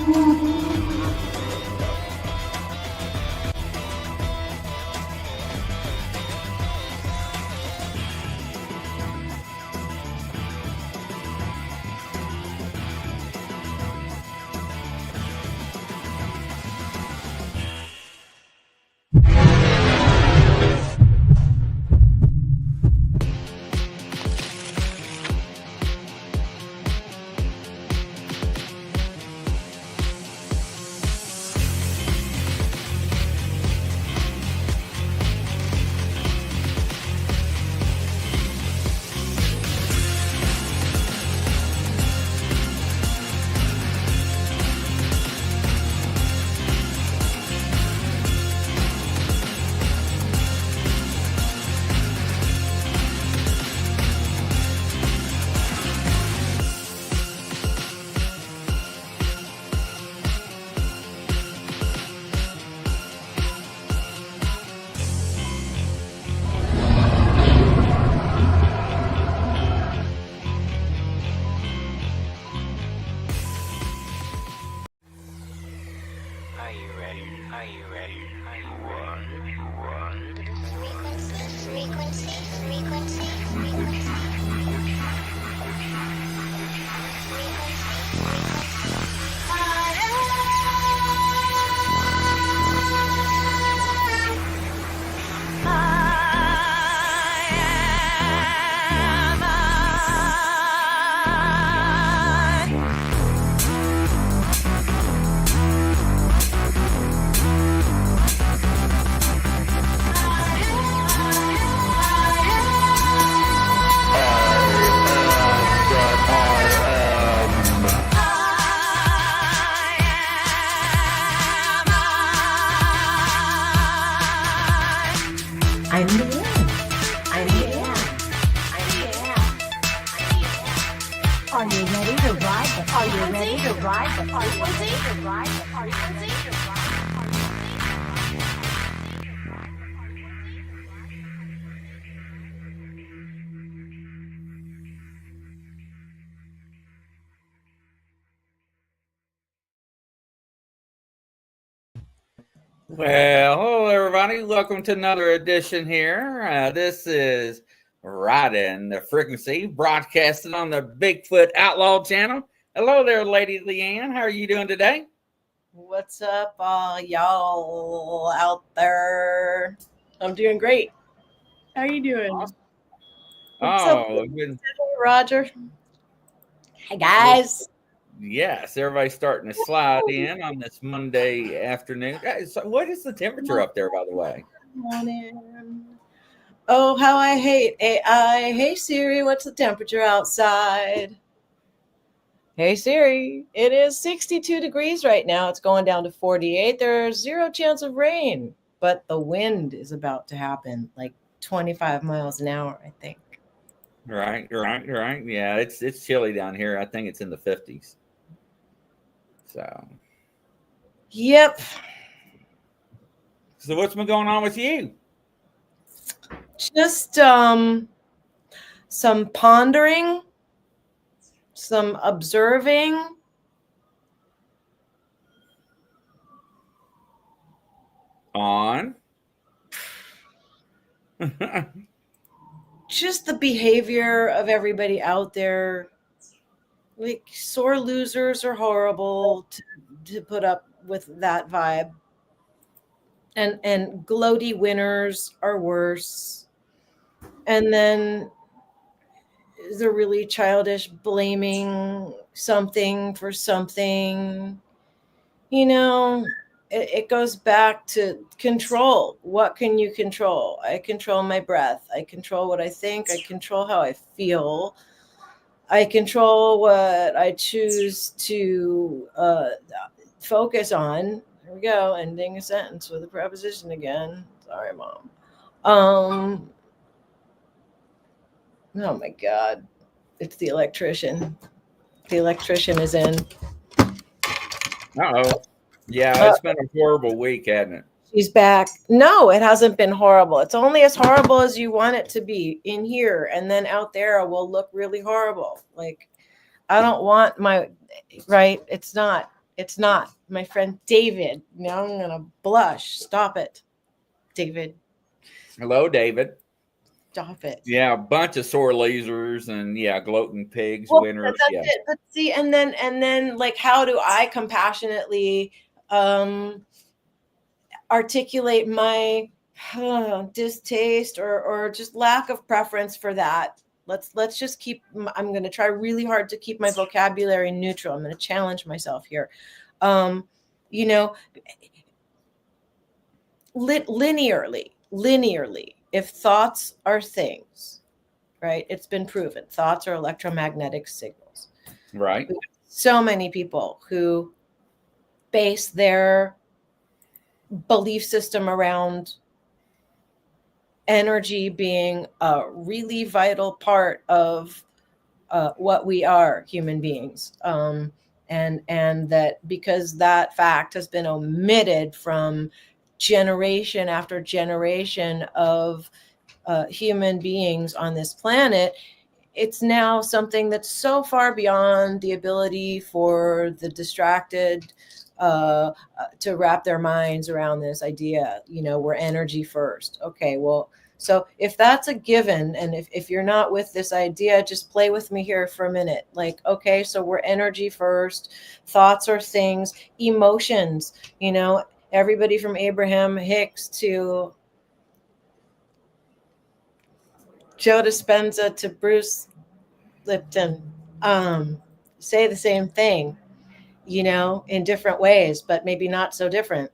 I'm Liane. I'm Liane. I'm Liane. Are you ready to ride the frequency? Are you ready to ride the frequency? Well, hello everybody. Welcome to another edition here. This is Riding the Frequency, broadcasted on the Bigfoot Outlaw channel. Hello there, Lady Liane. How are you doing today? What's up, y'all out there? I'm doing great. How are you doing? Awesome. What's up, Good. Roger? Hi, guys. Yes, everybody's starting to slide in on this Monday afternoon. So what is the temperature up there, by the way? Morning. Oh, how I hate AI. Hey, Siri, what's the temperature outside? Hey, Siri, it is 62 degrees right now. It's going down to 48. There's zero chance of rain, but the wind is about to happen, like 25 miles an hour, I think. Right. Yeah, it's chilly down here. I think it's in the 50s. So. Yep. So what's been going on with you? Just some pondering, some observing. On? Just the behavior of everybody out there. Like, sore losers are horrible to put up with that vibe. And gloaty winners are worse. And then the really childish blaming something for something. You know, it goes back to control. What can you control? I control my breath. I control what I think. I control how I feel. I control what I choose to focus on. Here we go, ending a sentence with a preposition again. Sorry, Mom. Oh my God. It's the electrician. The electrician is in. Uh-oh. Yeah, it's been a horrible week, hasn't it? She's back. No, it hasn't been horrible. It's only as horrible as you want it to be in here. And then out there it will look really horrible. Like, I don't want right? It's not. It's not. My friend David. Now I'm going to blush. Stop it, David. Hello, David. Stop it. Yeah, a bunch of sore lasers and gloating pigs, Well, winners. that's it. But see, and then like, how do I compassionately articulate my distaste or just lack of preference for that? Let's just keep. I'm going to try really hard to keep my vocabulary neutral. I'm going to challenge myself here. You know, linearly, if thoughts are things, right? It's been proven. Thoughts are electromagnetic signals. Right. So many people who base their belief system around energy being a really vital part of what we are, human beings, and that because that fact has been omitted from generation after generation of human beings on this planet, it's now something that's so far beyond the ability for the distracted to wrap their minds around this idea. We're energy first. Okay, well, so if that's a given, and if you're not with this idea, just play with me here for a minute. Like, okay, so we're energy first. Thoughts are things, emotions, everybody from Abraham Hicks to Joe Dispenza to Bruce Lipton say the same thing, in different ways, but maybe not so different.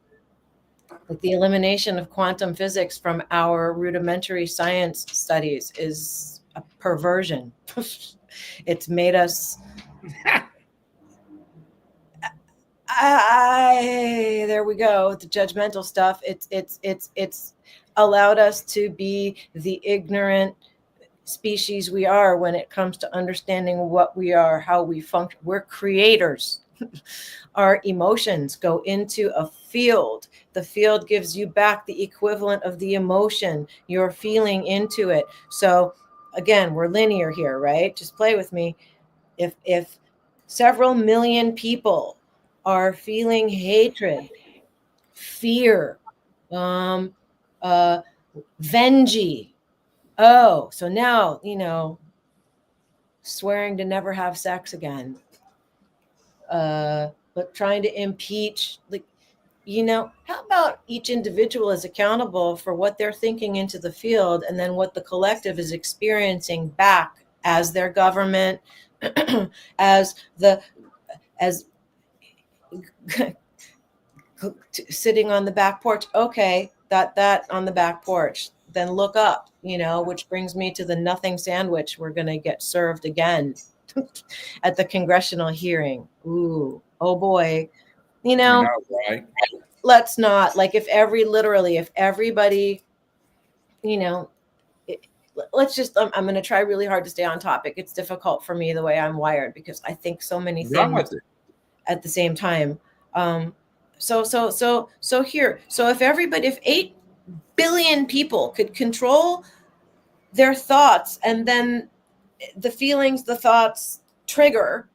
Like the elimination of quantum physics from our rudimentary science studies is a perversion. It's made us there we go, the judgmental stuff. It's allowed us to be the ignorant species we are when it comes to understanding what we are, how we function. We're creators. Our emotions go into a field. The field gives you back the equivalent of the emotion you're feeling into it. So again, we're linear here, right? Just play with me. If several million people are feeling hatred, fear, vengy. Oh, so now, swearing to never have sex again, but trying to impeach, like, how about each individual is accountable for what they're thinking into the field, and then what the collective is experiencing back as their government, as sitting on the back porch. Okay, that on the back porch. Then look up, which brings me to the nothing sandwich we're going to get served again at the congressional hearing. Ooh, oh boy. I know, right? Let's not, like, if everybody, let's just, I'm going to try really hard to stay on topic. It's difficult for me the way I'm wired, because I think so many things at the same time. So if 8 billion people could control their thoughts, and then the feelings the thoughts trigger,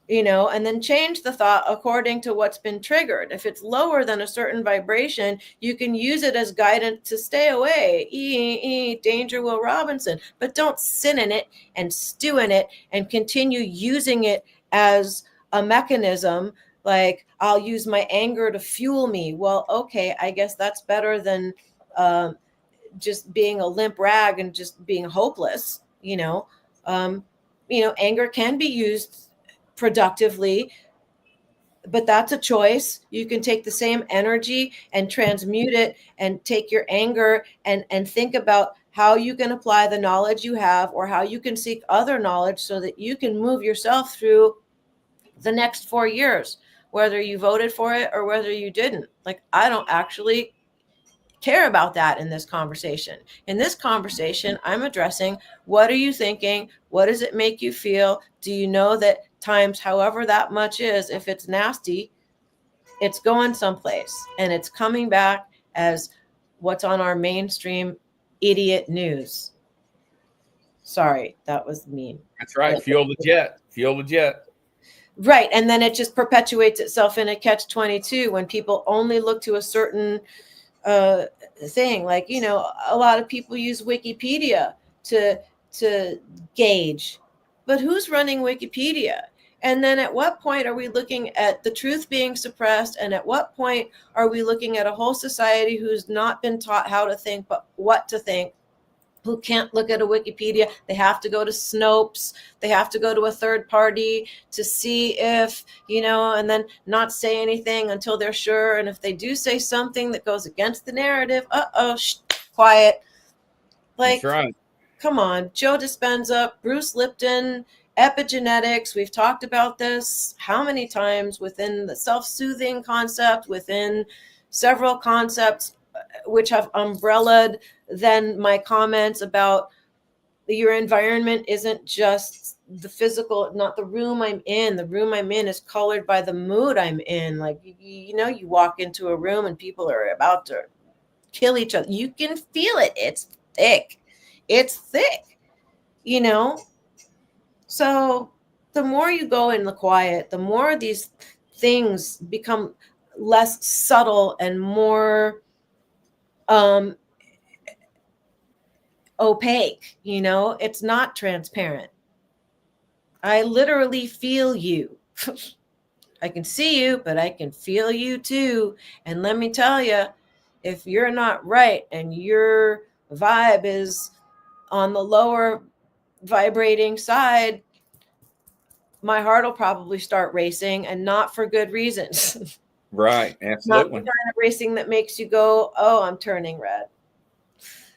and then change the thought according to what's been triggered. If it's lower than a certain vibration, you can use it as guidance to stay away. Danger, Will Robinson. But don't sit in it and stew in it and continue using it as a mechanism. Like, I'll use my anger to fuel me. Well, okay, I guess that's better than just being a limp rag and just being hopeless. Anger can be used productively, but that's a choice. You can take the same energy and transmute it, and take your anger and think about how you can apply the knowledge you have, or how you can seek other knowledge so that you can move yourself through the next 4 years, whether you voted for it or whether you didn't. Like, I don't actually care about that in this conversation. In this conversation, I'm addressing, what are you thinking? What does it make you feel? Do you know that times however that much is, if it's nasty, it's going someplace, and it's coming back as what's on our mainstream idiot news. Sorry, that was mean. That's right. Fuel the jet. Right. And then it just perpetuates itself in a catch-22 when people only look to a certain thing. Like, you know, a lot of people use Wikipedia to gauge, but who's running Wikipedia? And then at what point are we looking at the truth being suppressed? And at what point are we looking at a whole society who's not been taught how to think, but what to think? Who can't look at a Wikipedia? They have to go to Snopes. They have to go to a third party to see if, you know, and then not say anything until they're sure. And if they do say something that goes against the narrative, quiet. Like, That's right. come on, Joe Dispenza, Bruce Lipton, epigenetics. We've talked about this how many times within the self-soothing concept, within several concepts which have umbrellaed then my comments about your environment isn't just the physical, not the room I'm in. The room I'm in is colored by the mood I'm in. Like, you know, you walk into a room and people are about to kill each other. You can feel it. It's thick. It's thick, you know? So the more you go in the quiet, the more these things become less subtle and more opaque. You know, it's not transparent. I literally feel you. I can see you, but I can feel you too. And let me tell you, if you're not right and your vibe is on the lower vibrating side, my heart will probably start racing, and not for good reasons. Right. Not Absolutely. the kind of racing that makes you go, oh, I'm turning red.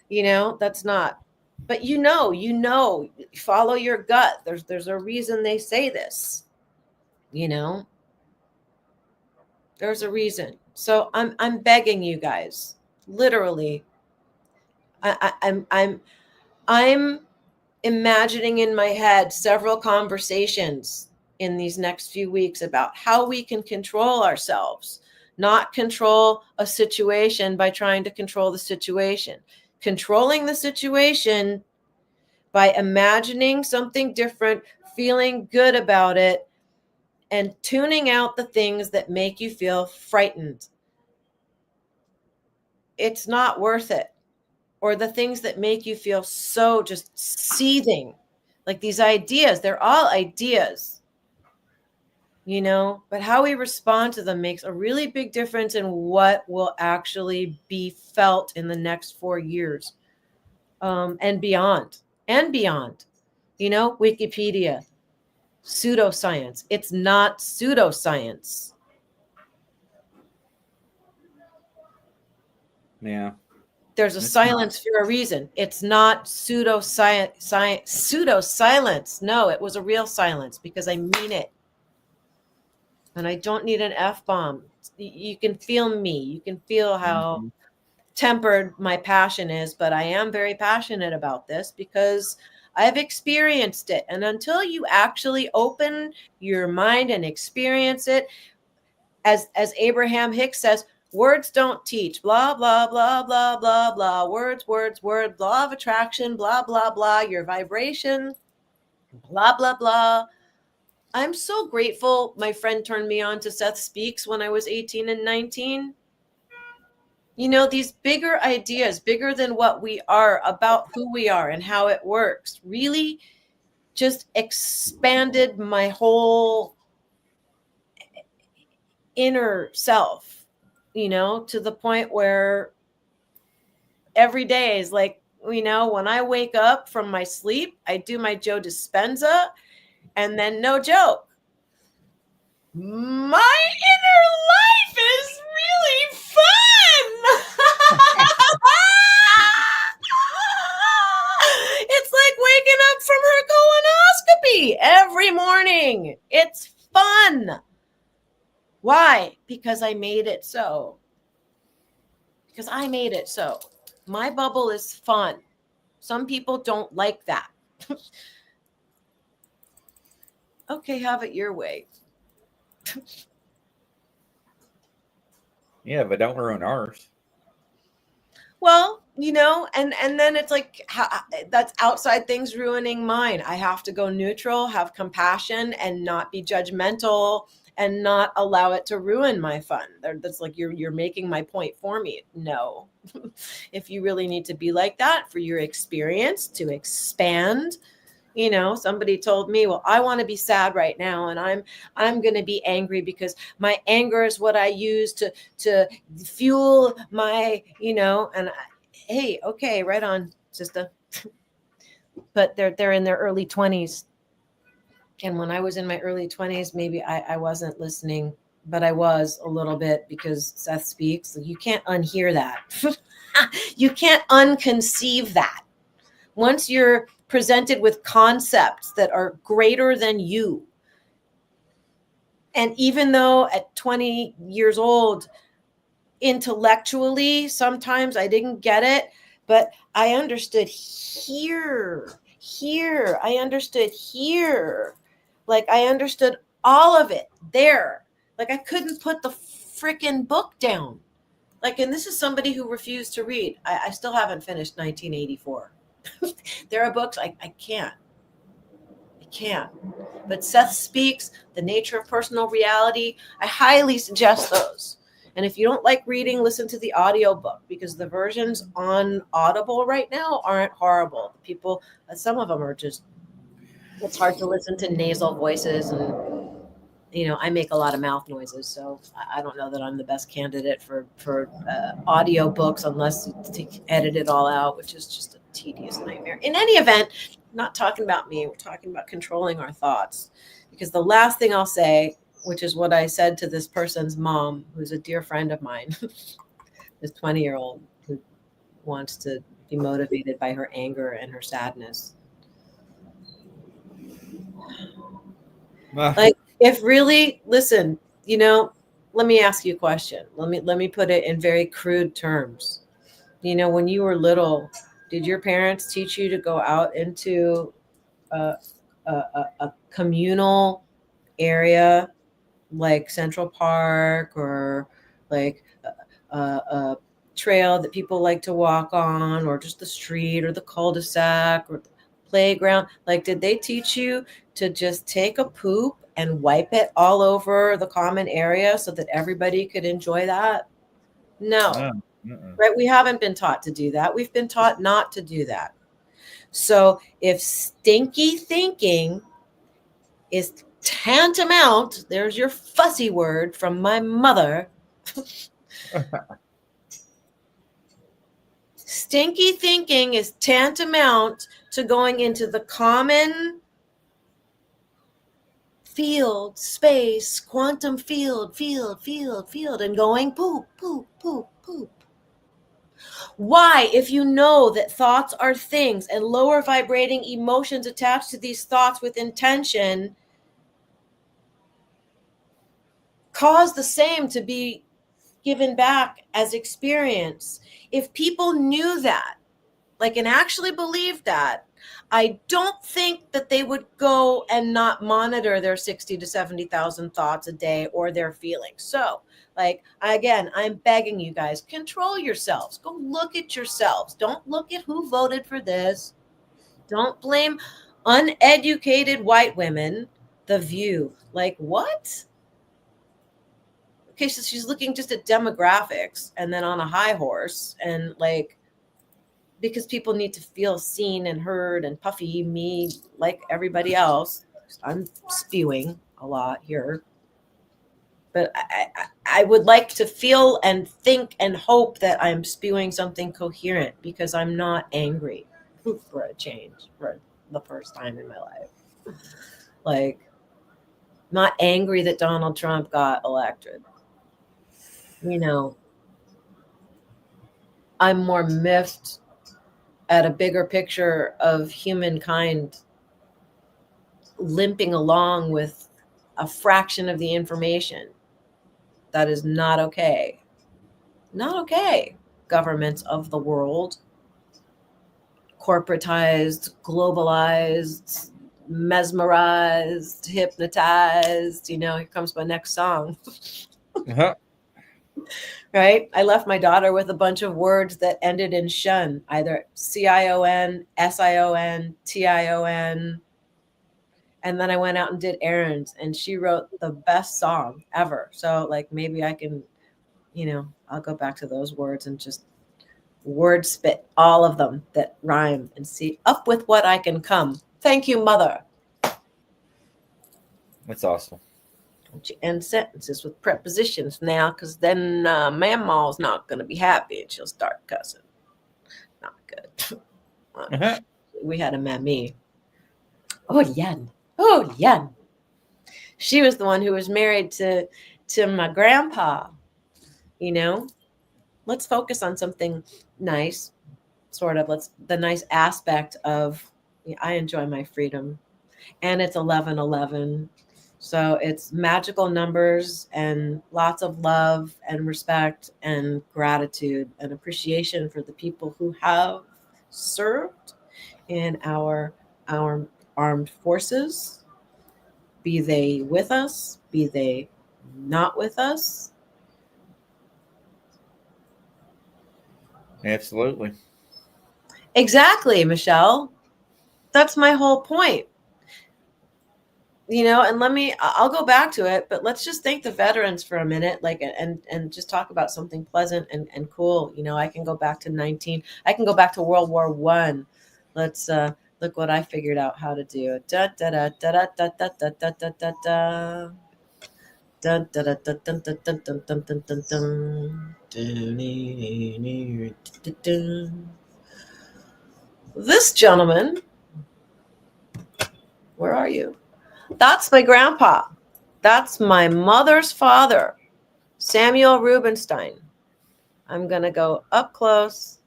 You know, that's not. But you know, follow your gut. There's a reason they say this. You know, there's a reason. So I'm begging you guys, literally. I'm imagining in my head several conversations in these next few weeks about how we can control ourselves, not control a situation by trying to control the situation. Controlling the situation by imagining something different, feeling good about it, and tuning out the things that make you feel frightened. It's not worth it. Or the things that make you feel so just seething. Like these ideas, they're all ideas, you know, but how we respond to them makes a really big difference in what will actually be felt in the next 4 years, and beyond. And beyond. You know, Wikipedia, pseudoscience. It's not pseudoscience. Yeah. There's a It's silence for a reason. It's not pseudo silence. No, it was a real silence because I mean it. And I don't need an F-bomb. You can feel me. You can feel how tempered my passion is, but I am very passionate about this because I've experienced it. And until you actually open your mind and experience it, as Abraham Hicks says, words don't teach, blah, blah, blah, blah, blah, blah, words, law of attraction, blah, blah, blah, your vibration, blah, blah, blah. I'm so grateful my friend turned me on to Seth Speaks when I was 18 and 19. You know, these bigger ideas, bigger than what we are, about who we are and how it works, really just expanded my whole inner self, you know, to the point where every day is like, you know, when I wake up from my sleep, I do my Joe Dispenza, and then no joke, my inner life is really fun. It's like waking up from her colonoscopy every morning. It's fun. Why? Because I made it so. Because I made it so. My bubble is fun. Some people don't like that. Okay, have it your way. Yeah, but don't ruin ours. Well, and then it's like that's outside things ruining mine. I have to go neutral, have compassion, and not be judgmental, and not allow it to ruin my fun. That's like you're making my point for me. No. If you really need to be like that for your experience to expand, somebody told me, well, I want to be sad right now, and I'm going to be angry because my anger is what I use to fuel my, hey, okay, right on, sister. But they're in their early 20s. And when I was in my early 20s, maybe I wasn't listening, but I was a little bit, because Seth speaks. You can't unhear that. You can't unconceive that. Once you're presented with concepts that are greater than you, and even though at 20 years old, intellectually, sometimes I didn't get it, but I understood here, I understood here. Like I understood all of it there. Like I couldn't put the freaking book down. Like, and this is somebody who refused to read. I still haven't finished 1984. There are books I can't. But Seth Speaks, The Nature of Personal Reality, I highly suggest those. And if you don't like reading, listen to the audiobook, because the versions on Audible right now aren't horrible. People, some of them are just, it's hard to listen to nasal voices, and I make a lot of mouth noises, so I don't know that I'm the best candidate for audio books, unless you edit it all out, which is just a tedious nightmare. In any event, not talking about me, we're talking about controlling our thoughts. Because the last thing I'll say, which is what I said to this person's mom, who's a dear friend of mine, this 20-year-old who wants to be motivated by her anger and her sadness. Like, if really, listen, let me ask you a question. Let me put it in very crude terms. When you were little, did your parents teach you to go out into a communal area like Central Park, or like a trail that people like to walk on, or just the street, or the cul-de-sac, or the playground? Like, did they teach you to just take a poop and wipe it all over the common area so that everybody could enjoy that? No. Right? We haven't been taught to do that. We've been taught not to do that. So if stinky thinking is tantamount, there's your fussy word from my mother. Stinky thinking is tantamount to going into the common field, space, quantum field, and going poop, poop, poop, poop. Why, if you know that thoughts are things and lower vibrating emotions attached to these thoughts with intention cause the same to be given back as experience? If people knew that, like, and actually believed that, I don't think that they would go and not monitor their 60 to 70,000 thoughts a day or their feelings. So, like, again, I'm begging you guys, control yourselves. Go look at yourselves. Don't look at who voted for this. Don't blame uneducated white women. The View. Like, what? Okay, so she's looking just at demographics and then on a high horse, and like, because people need to feel seen and heard and puffy me like everybody else. I'm spewing a lot here. But I would like to feel and think and hope that I'm spewing something coherent, because I'm not angry for a change for the first time in my life. Like, not angry that Donald Trump got elected. I'm more miffed at a bigger picture of humankind limping along with a fraction of the information. That is not okay. Not okay. Governments of the world, corporatized, globalized, mesmerized, hypnotized. Here comes my next song. Uh-huh. Right? I left my daughter with a bunch of words that ended in shun, either CION, SION, TION. And then I went out and did errands, and she wrote the best song ever. So, like, maybe I can, I'll go back to those words and just word spit all of them that rhyme and see up with what I can come. Thank you, mother. That's awesome. Don't you end sentences with prepositions now, because then Mama's not going to be happy and she'll start cussing. Not good. Uh-huh. We had a mammy. Oh, Yen. Oh, Yen. She was the one who was married to my grandpa. Let's focus on something nice, sort of. The nice aspect of, I enjoy my freedom. And it's 11/11. So it's magical numbers and lots of love and respect and gratitude and appreciation for the people who have served in our armed forces, be they with us, be they not with us. Absolutely. Exactly, Michelle. That's my whole point. And I'll go back to it, but let's just thank the veterans for a minute, and just talk about something pleasant and cool. I can go back to World War I. Let's look what I figured out how to do. Da da da da da da da da da da da. Dun, dun, dun, dun, dun, dun, dun, dun, dun, dun, dun, dun. This gentleman, where are you? That's my grandpa. That's my mother's father, Samuel Rubenstein. I'm going to go up close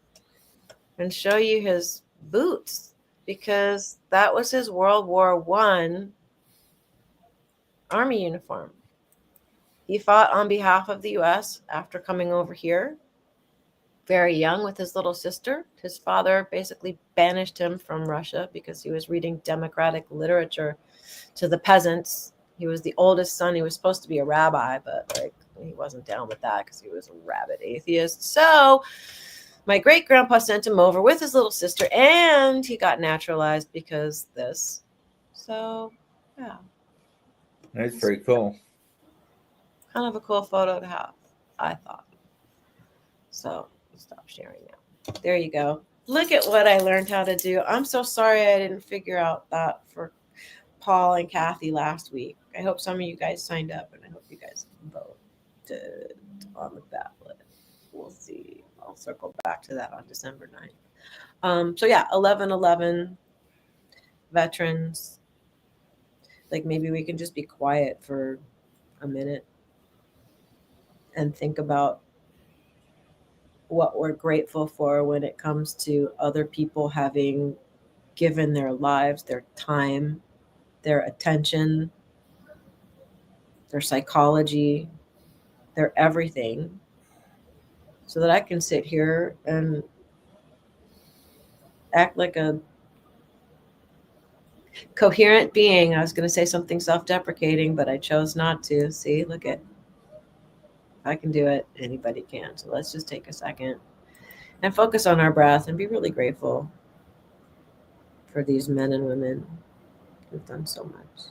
and show you his boots, because that was his World War I Army uniform. He fought on behalf of the U.S. after coming over here very young with his little sister. His father basically banished him from Russia because he was reading democratic literature to the peasants. He was the oldest son. He was supposed to be a rabbi, but he wasn't down with that because he was a rabid atheist. So my great grandpa sent him over with his little sister, and he got naturalized because this. So yeah, That's pretty cool. kind of a cool photo to have, I thought. So stop sharing now. There you go. Look at what I learned how to do. I'm so sorry I didn't figure out that for Paul and Kathy last week. I hope some of you guys signed up, and I hope you guys voted on the ballot. We'll see. I'll circle back to that on December 9th. So yeah, 11/11 veterans. Like, maybe we can just be quiet for a minute and think about what we're grateful for when it comes to other people having given their lives, their time, their attention, their psychology, their everything, so that I can sit here and act like a coherent being. I was going to say something self-deprecating, but I chose not to. See, look at, if I can do it, anybody can. So let's just take a second and focus on our breath and be really grateful for these men and women who've done so much.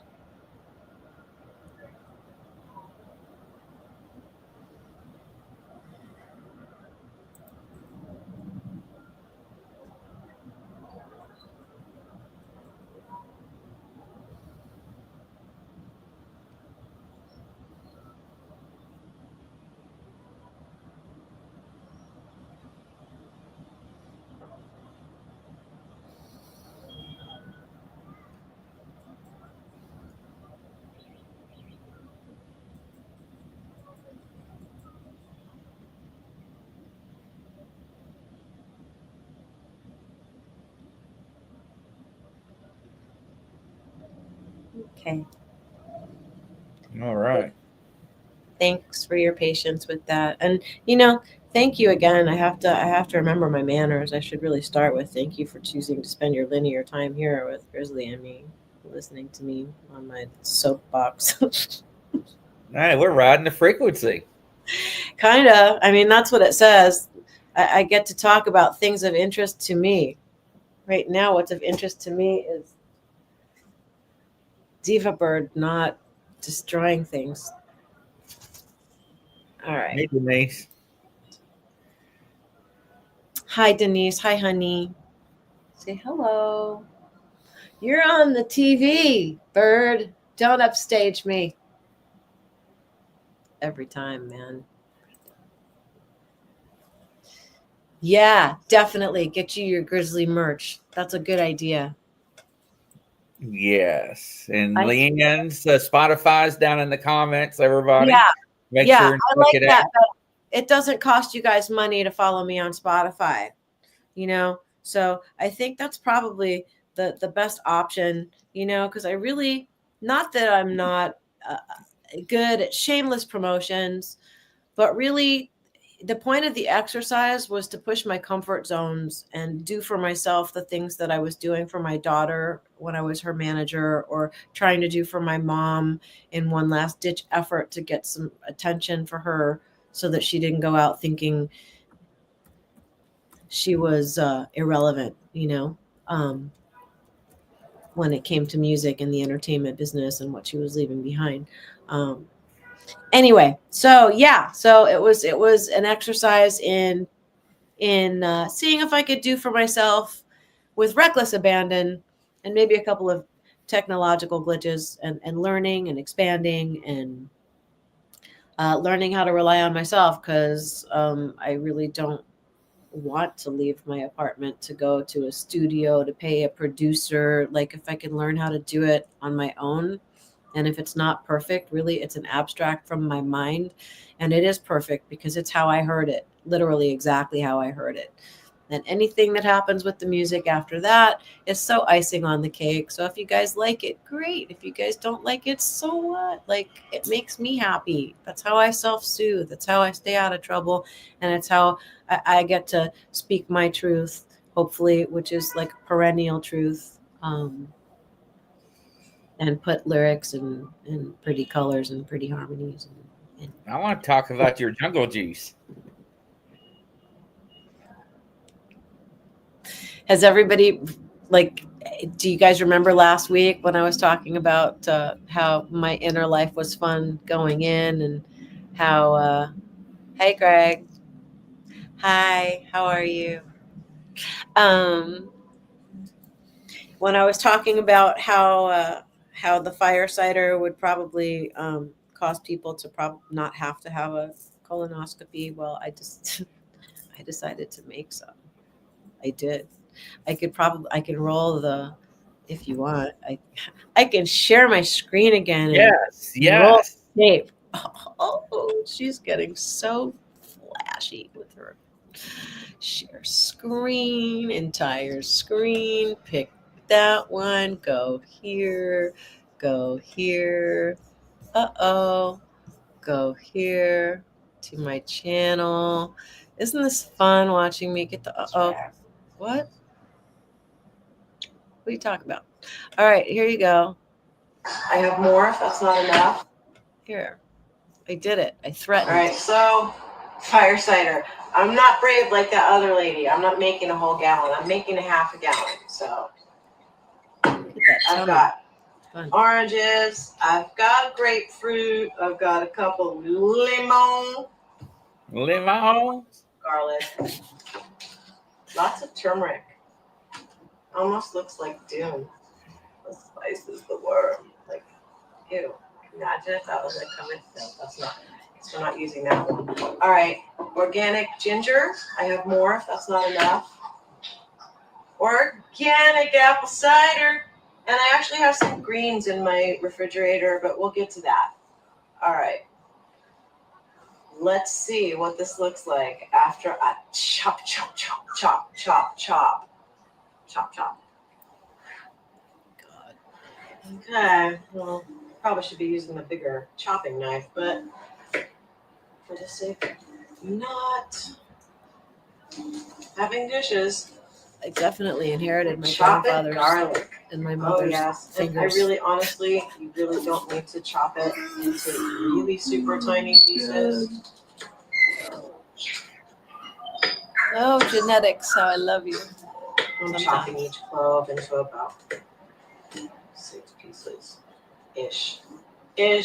Okay. All right. Thanks for your patience with that. And thank you again. I have to remember my manners. I should really start with thank you for choosing to spend your linear time here with Grizzly and me, listening to me on my soapbox. All right, we're riding the frequency. Kind of. I mean, that's what it says. I get to talk about things of interest to me. Right now, what's of interest to me is Diva Bird not destroying things. All right. Hey, Denise. Hi, Denise. Hi, honey. Say hello. You're on the TV, Bird. Don't upstage me. Every time, man. Yeah, definitely. Get you your Grizzly merch. That's a good idea. Yes. And I- Liane's Spotify's down in the comments, everybody. Yeah. Make Yeah, sure and I check like it that. out. It doesn't cost you guys money to follow me on Spotify, you know? So I think that's probably the best option, you know, because I really, not that I'm not good at shameless promotions, but really the point of the exercise was to push my comfort zones and do for myself the things that I was doing for my daughter when I was her manager, or trying to do for my mom in one last ditch effort to get some attention for her so that she didn't go out thinking she was irrelevant, you know, when it came to music and the entertainment business and what she was leaving behind. Anyway, so yeah, so it was an exercise in seeing if I could do for myself with reckless abandon, and maybe a couple of technological glitches, and learning and expanding, and learning how to rely on myself, because I really don't want to leave my apartment to go to a studio to pay a producer. Like, if I can learn how to do it on my own, and if it's not perfect, really, it's an abstract from my mind. And it is perfect because it's how I heard it, literally exactly how I heard it. And anything that happens with the music after that is so icing on the cake. So if you guys like it, great. If you guys don't like it, so what? Like, it makes me happy. That's how I self-soothe. That's how I stay out of trouble. And it's how I get to speak my truth, hopefully, which is like perennial truth. And put lyrics and pretty colors and pretty harmonies. And I want to talk about your jungle juice. has everybody, like, do you guys remember last week when I was talking about how my inner life was fun going in, and how, hey, Greg. Hi, how are you? When I was talking about how the fire cider would probably cause people to not have to have a colonoscopy. Well, I decided to make some. I did. I can roll the, if you want, I can share my screen again and roll Yes. tape. Oh, she's getting so flashy with her share screen, entire screen, pick that one, go here, uh-oh, go here to my channel. Isn't this fun watching me get the uh-oh? What are you talking about? All right, here you go. I have more if that's not enough. Here, I did it. I threatened. All right, so fire cider. I'm not brave like that other lady. I'm not making a whole gallon. I'm making a half a gallon. So I've got oranges. I've got grapefruit. I've got a couple lemon. Garlic. Lots of turmeric. Almost looks like Dune. The spice is the worm. Like, ew. Imagine if that was like coming. No, that's not. So we're not using that one. All right. Organic ginger. I have more if that's not enough. Organic apple cider. And I actually have some greens in my refrigerator, but we'll get to that. All right. Let's see what this looks like after I chop, chop, chop, chop, chop, chop. Chop, chop. God. Okay. Well, probably should be using a bigger chopping knife, but for the sake of not having dishes, I definitely inherited my grandfather's garlic and my mother's fingers. I really, honestly, you really don't need to chop it into really super tiny pieces. Oh, genetics, how I love you. I'm chopping each clove into about 6 pieces. Ish. You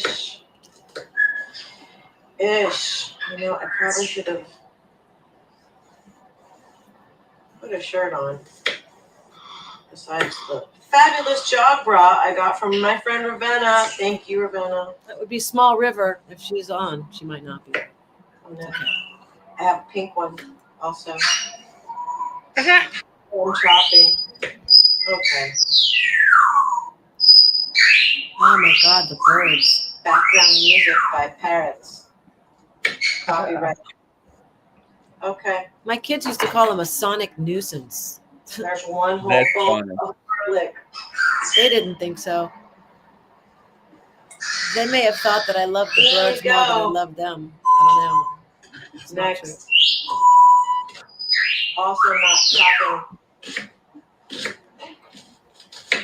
know, I probably should have put a shirt on. Besides the fabulous jog bra I got from my friend Ravenna. Thank you, Ravenna. That would be Small River if she's on. She might not be. Oh, no. I have a pink one also. I'm chopping. Okay. Oh my God, the birds. Background music by parrots. Copyright. Okay. My kids used to call them a sonic nuisance. There's one whole That's bowl funny. of garlic. They didn't think so. They may have thought that I loved the There birds we more than I go. loved them. I don't know. It's not true. Next. Also not chopping.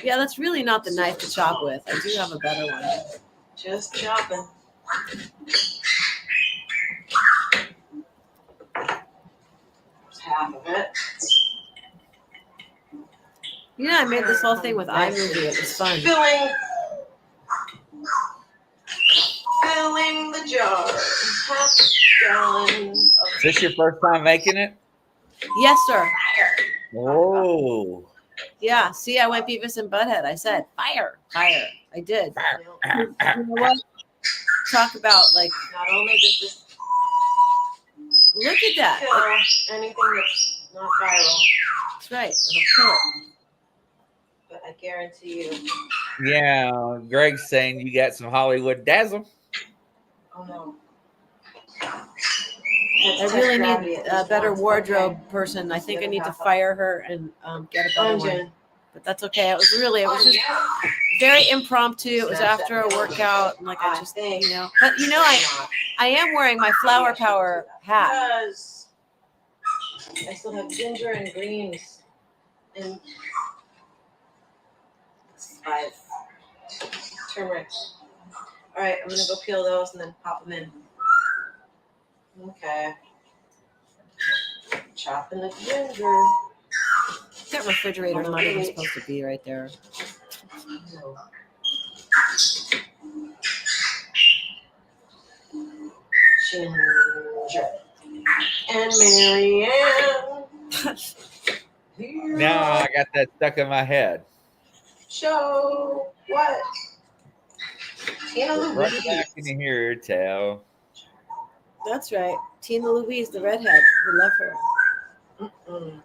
Yeah, that's really not the knife to chop with. I do have a better one. Just chopping. There's half of it. You know, I made this whole thing with iMovie. It was fun. Filling the jar. Half gallon of Is this your first time making it? Yes, sir. Oh. Yeah. See, I went Beavis and Butthead. I said fire. I did. You know what? Talk about like. Not only does this Look at that. kill anything that's not viral, That's right. It'll kill it. but I guarantee you. Yeah, Greg's saying you got some Hollywood dazzle. Oh no. I really need a better wardrobe person. I think I need to fire her and get a better one. But that's okay. It was just very impromptu. It was after a workout, and like I just, you know. But you know, I am wearing my Flower Power hat. Because I still have ginger and greens and 5 turmeric. All right, I'm gonna go peel those and then pop them in. Okay. Chopping the ginger. That refrigerator's not even supposed to be right there. No. Ginger. And Marianne. Now I got that stuck in my head. Show what? Tina Right Louise. back in here, tell. That's right. Tina Louise, the redhead. We love her. Mm-mm.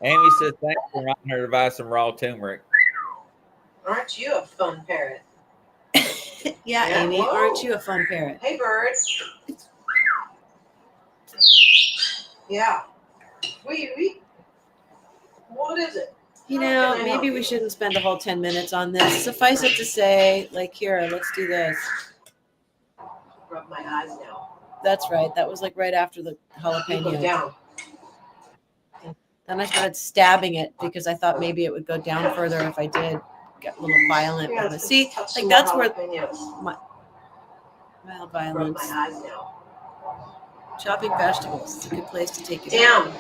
Amy says thanks for reminding her to buy some raw turmeric. Aren't you a fun parrot? Yeah, Yeah, Amy, whoa. aren't you a fun parrot? Hey, bird. Yeah. Wee. What is it? You How know, can I maybe help we you? shouldn't spend a whole 10 minutes on this. Suffice it to say, like, here, let's do this. Rub my eyes now. That's right. That was like right after the Keep them jalapeno. down. Then I started stabbing it because I thought maybe it would go down further if I did get a little violent. Yeah, But see, touch like some that's more where jalapenos. mild Rub violence. my eyes now. Chopping vegetables is a good place to take it. Damn.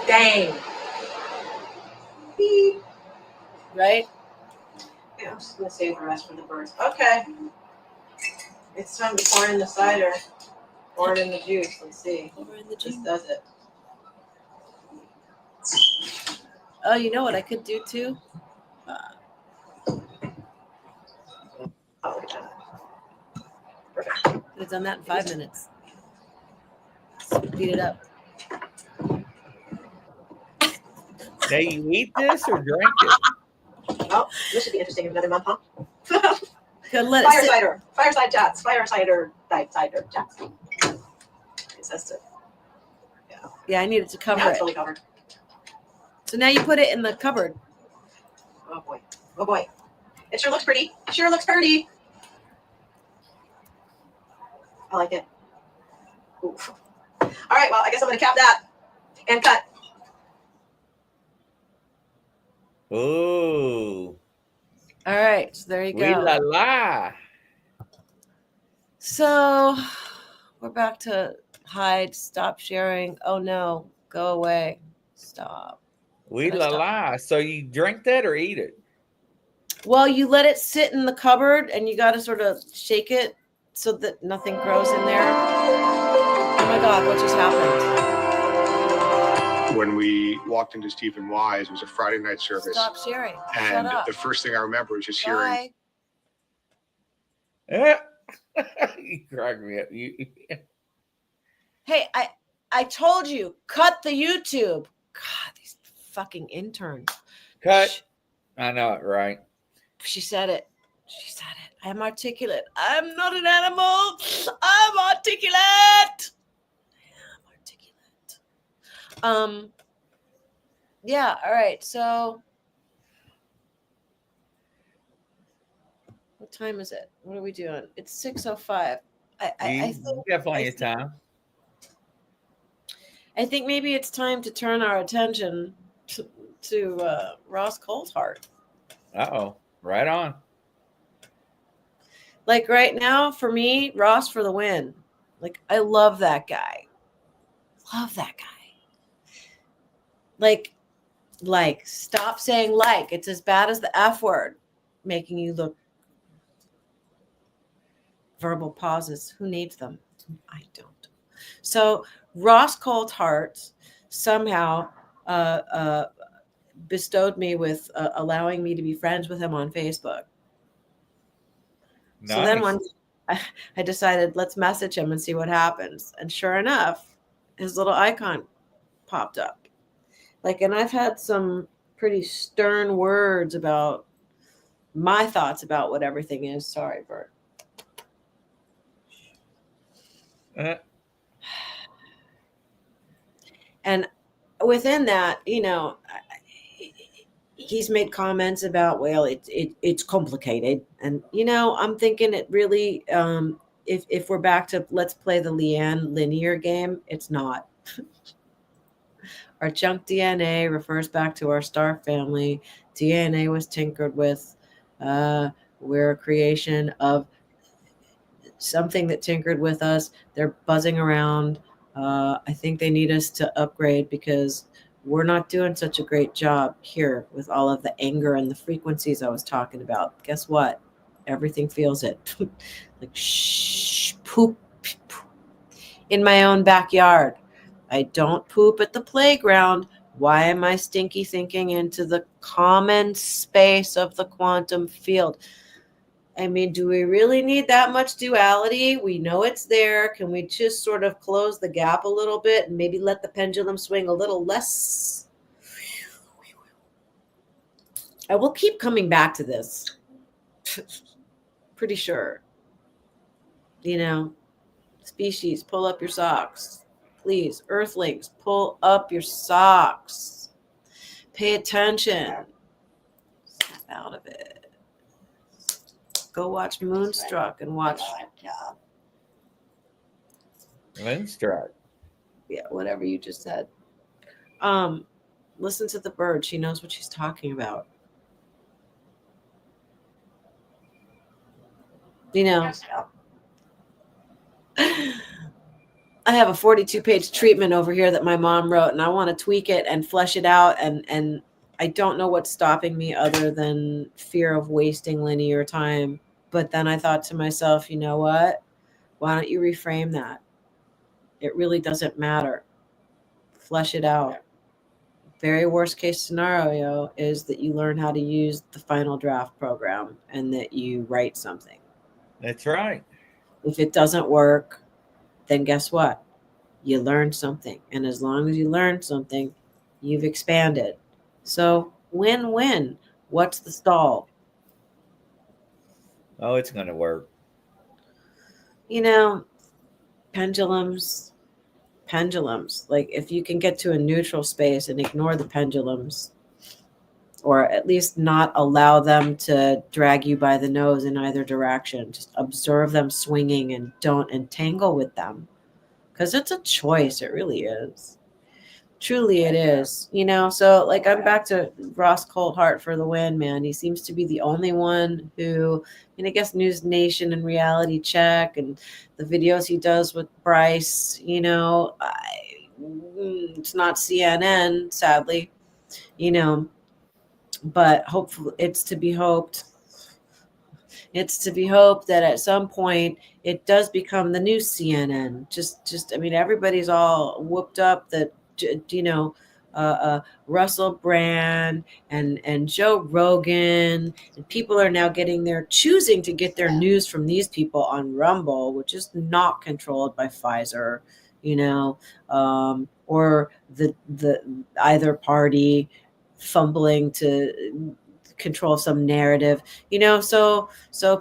Dang. Beep. Right? Yeah, I'm just gonna save the rest for the birds. Okay. It's time to pour in the cider. Pour it in the juice. Let's see. Over in the This juice. does it. Oh, you know what I could do too? Oh, look at that. Perfect. Could have done that in 5 minutes. Speed it up. Now you eat this or drink it? Well, this should be interesting in another month, huh? Could let it sit. Fireside chats. Cider chats. It says to. Yeah, I needed to cover Now it. it's fully covered. So now you put it in the cupboard. Oh boy. It sure looks pretty. I like it. Oof. All right, well, I guess I'm going to cap that and cut. Ooh. All right, so there you Wee la go. la. So We're back to hide, stop sharing. Oh no, go away. Stop. We Did I la stop? la. So you drink that or eat it? Well, you let it sit in the cupboard and you got to sort of shake it so that nothing grows in there. Oh my God, what just happened? When we walked into Stephen Wise, it was a Friday night service. Stop sharing. Shut And up. the first thing I remember was just hearing. Bye. You crack me up. Hey, I told you, cut the YouTube. God, these fucking interns. Cut. I know it, right? She said it. She said it. I'm articulate. I'm not an animal. I'm articulate. Yeah, all right. So what time is it? What are we doing? It's 6:05. I think You got plenty of time. I think maybe it's time to turn our attention to Ross Coulthart. Uh-oh. Right on. Like right now, for me, Ross for the win. Like, I love that guy. Love that guy. Like, stop saying like. It's as bad as the F word, making you look. Verbal pauses. Who needs them? I don't. So Ross Coulthart somehow bestowed me with allowing me to be friends with him on Facebook. Nice. So then one I decided, let's message him and see what happens. And sure enough, his little icon popped up. Like, and I've had some pretty stern words about my thoughts about what everything is. Sorry, Bert. And within that, you know, he's made comments about, well, it's complicated. And, you know, I'm thinking it really, if we're back to let's play the Liane linear game, it's not. Our junk DNA refers back to our star family. DNA was tinkered with. We're a creation of something that tinkered with us. They're buzzing around. I think they need us to upgrade because we're not doing such a great job here with all of the anger and the frequencies I was talking about. Guess what? Everything feels it. Like shh, poop, poop in my own backyard. I don't poop at the playground. Why am I stinky thinking into the common space of the quantum field? I mean, do we really need that much duality? We know it's there. Can we just sort of close the gap a little bit and maybe let the pendulum swing a little less? I will keep coming back to this. Pretty sure. You know, species, pull up your socks. Please, earthlings, pull up your socks. Pay attention. Snap out of it. Go watch Moonstruck and watch. Moonstruck. Yeah, whatever you just said. Listen to the bird. She knows what she's talking about. You know, I have a 42-page treatment over here that my mom wrote, and I want to tweak it and flesh it out. And I don't know what's stopping me other than fear of wasting linear time. But then I thought to myself, you know what? Why don't you reframe that? It really doesn't matter. Flesh it out. Very worst case scenario is that you learn how to use the final draft program and that you write something. That's right. If it doesn't work, then guess what? You learned something. And as long as you learn something, you've expanded. So win-win. What's the stall? Oh, it's going to work. You know, pendulums. Like, if you can get to a neutral space and ignore the pendulums, or at least not allow them to drag you by the nose in either direction, just observe them swinging and don't entangle with them. Because it's a choice. It really is. Truly it is, so like I'm back to Ross Coulthart for the win, man. He seems to be the only one who, I guess News Nation and Reality Check and the videos he does with Bryce, it's not CNN, sadly, but hopefully it's to be hoped that at some point it does become the new CNN. Everybody's all whooped up that, Russell Brand and Joe Rogan, and people are now choosing to get their news from these people on Rumble, which is not controlled by Pfizer, or the either party fumbling to control some narrative, so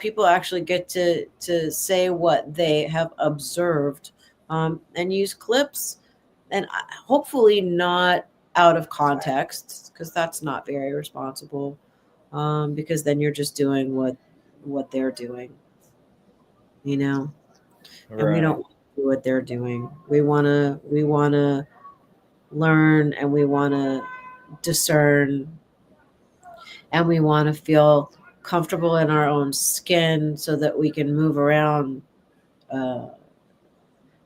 people actually get to say what they have observed, and use clips, and hopefully not out of context, because that's not very responsible, because then you're just doing what they're doing, and we don't do what they're doing. We want to learn, and we want to discern, and we want to feel comfortable in our own skin so that we can move around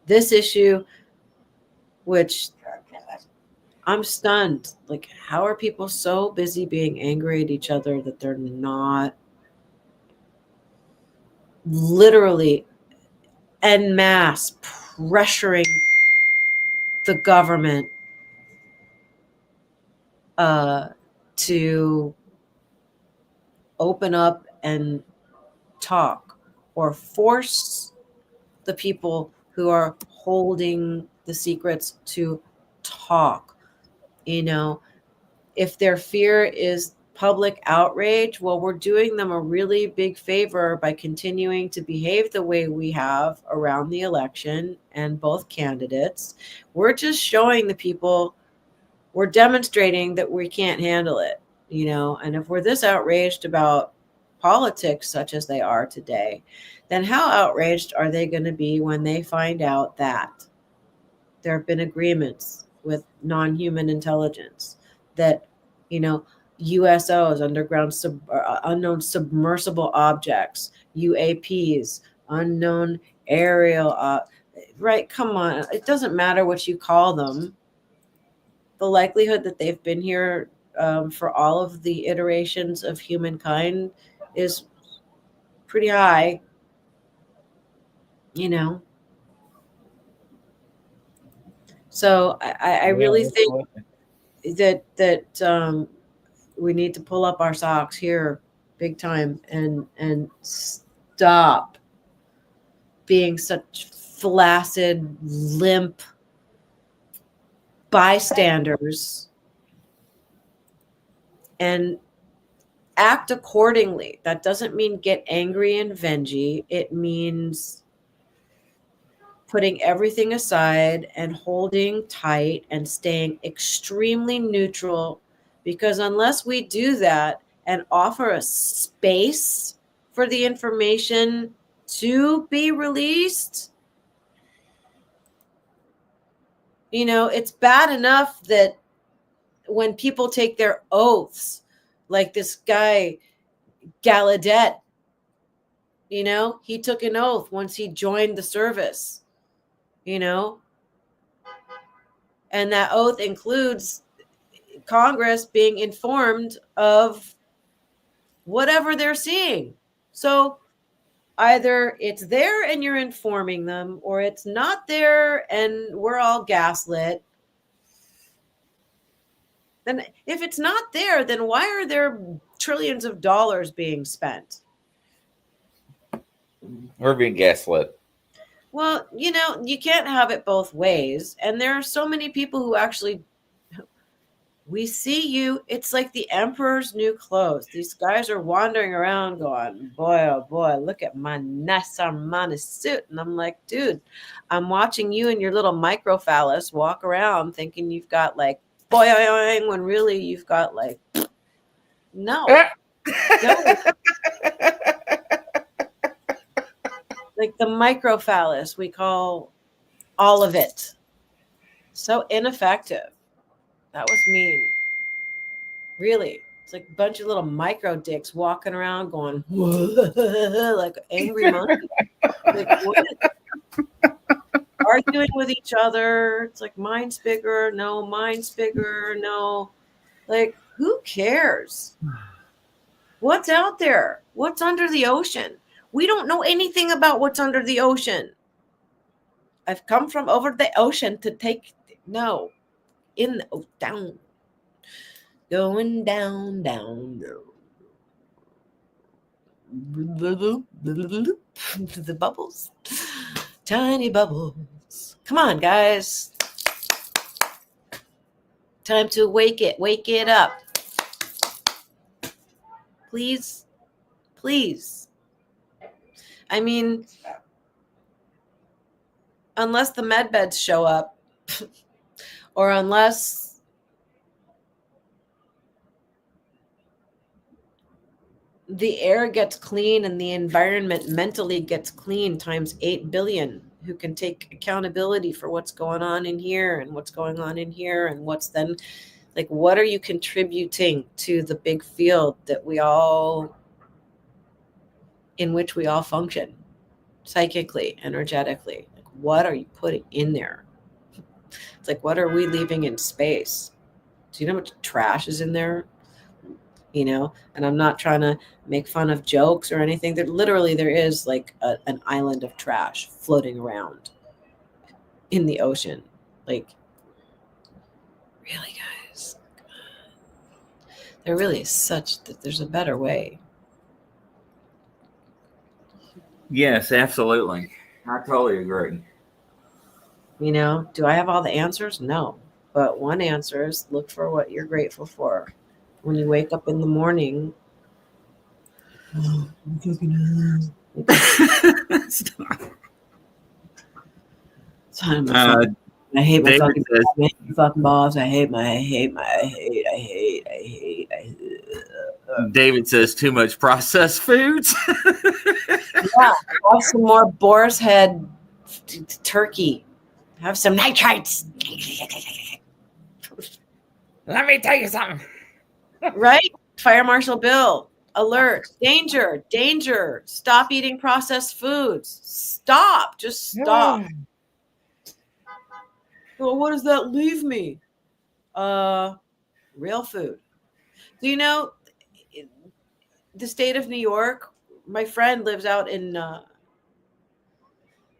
this issue, which I'm stunned. Like, how are people so busy being angry at each other that they're not literally en masse pressuring the government to open up and talk, or force the people who are holding the secrets to talk? If their fear is public outrage, well, we're doing them a really big favor by continuing to behave the way we have around the election and both candidates. We're just showing the people, we're demonstrating that we can't handle it, and if we're this outraged about politics such as they are today, then how outraged are they going to be when they find out that there have been agreements with non-human intelligence that, USOs, unknown submersible objects, UAPs, unknown aerial, right? Come on. It doesn't matter what you call them. The likelihood that they've been here for all of the iterations of humankind is pretty high, So I really think that we need to pull up our socks here big time and stop being such flaccid, limp bystanders and act accordingly. That doesn't mean get angry and vengey. It means putting everything aside and holding tight and staying extremely neutral, because unless we do that and offer a space for the information to be released, it's bad enough that when people take their oaths, like this guy Gallaudet, he took an oath once he joined the service, and that oath includes Congress being informed of whatever they're seeing. So either it's there and you're informing them, or it's not there and we're all gaslit. Then if it's not there, then why are there trillions of dollars being spent? We're being gaslit. Well, you can't have it both ways. And there are so many people who actually, we see you. It's like the emperor's new clothes. These guys are wandering around going, boy, oh boy, look at my nice Armani suit. And I'm like, dude, I'm watching you and your little microphallus walk around thinking you've got like, boing, when really you've got like, no. No. Like the microphallus, we call all of it. So ineffective. That was mean. Really. It's like a bunch of little micro dicks walking around going like angry monkeys. Like, what is arguing with each other? It's like mine's bigger. No, mine's bigger. No. Like, who cares? What's out there? What's under the ocean? We don't know anything about what's under the ocean. I've come from over the ocean to take no in the down. Going down, down, down. The bubbles. Tiny bubbles. Come on, guys. Time to wake it up. Please. Please. I mean, unless the med beds show up, or unless the air gets clean and the environment mentally gets clean times 8 billion, who can take accountability for what's going on in here and what's going on in here, and what's then like, what are you contributing to the big field that we all, in which we all function psychically, energetically? Like, what are you putting in there? It's like, what are we leaving in space? Do you know how much trash is in there? You know, and I'm not trying to make fun of jokes or anything. There literally, there is like an island of trash floating around in the ocean. Like, really, guys, there really is such that there's a better way. Yes, absolutely. I totally agree. You know, do I have all the answers? No, but one answer is look for what you're grateful for when you wake up in the morning. I hate my fucking boss. I hate. David says too much processed foods. Yeah, have some more boar's head turkey. Have some nitrites. Let me tell you something. Right? Fire Marshal Bill, alert, danger, danger. Stop eating processed foods. Stop. Just stop. Well, what does that leave me? Real food. Do you know the state of New York? My friend lives out in